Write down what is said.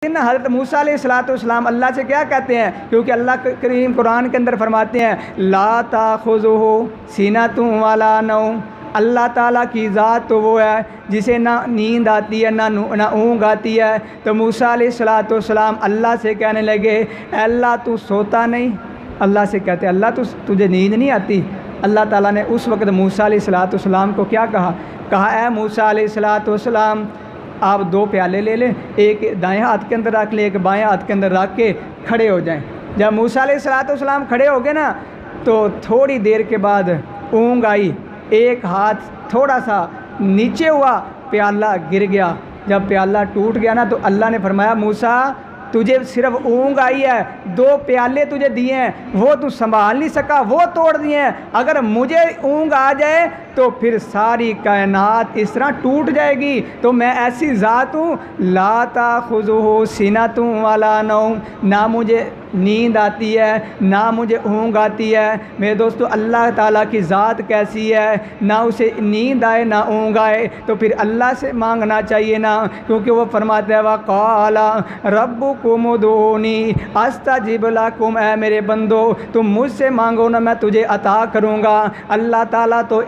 حضرت موسیٰ علیہ السلام اللہ سے کیا کہتے ہیں؟ کیونکہ اللہ کریم قرآن کے اندر فرماتے ہیں لا تاخذہ سینۃ ولا نوم، اللہ تعالیٰ کی ذات تو وہ ہے جسے نہ نیند آتی ہے نہ اونگ آتی ہے۔ تو موسیٰ علیہ السلام اللہ سے کہنے لگے اے اللہ تو سوتا نہیں؟ اللہ سے کہتے ہیں اللہ تجھے نیند نہیں آتی؟ اللہ تعالیٰ نے اس وقت موسیٰ علیہ السلام کو کیا کہا اے موسیٰ علیہ السلام آپ 2 پیالے لے لیں، ایک دائیں ہاتھ کے اندر رکھ لیں، ایک بائیں ہاتھ کے اندر رکھ کے کھڑے ہو جائیں۔ جب موسیٰ علیہ السلام کھڑے ہو گئے نا تو تھوڑی دیر کے بعد اونگ آئی، ایک ہاتھ تھوڑا سا نیچے ہوا، پیالہ گر گیا۔ جب پیالہ ٹوٹ گیا نا تو اللہ نے فرمایا موسیٰ تجھے صرف اونگ آئی ہے، 2 پیالے تجھے دیے ہیں وہ تو سنبھال نہیں سکا، وہ توڑ دیے ہیں، اگر مجھے اونگ آ جائے تو پھر ساری کائنات اس طرح ٹوٹ جائے گی۔ تو میں ایسی ذات ہوں لا تاخذہ سینۃ ولا نوم، نہ مجھے نیند آتی ہے نہ مجھے اونگ آتی ہے۔ میرے دوستو اللہ تعالیٰ کی ذات کیسی ہے، نہ اسے نیند آئے نہ اونگ آئے، تو پھر اللہ سے مانگنا چاہیے نا، کیونکہ وہ فرماتے ہیں وقال ربکم ادعونی استجب لکم، اے میرے بندو تم مجھ سے مانگو نا میں تجھے عطا کروں گا۔ اللہ تعالیٰ تو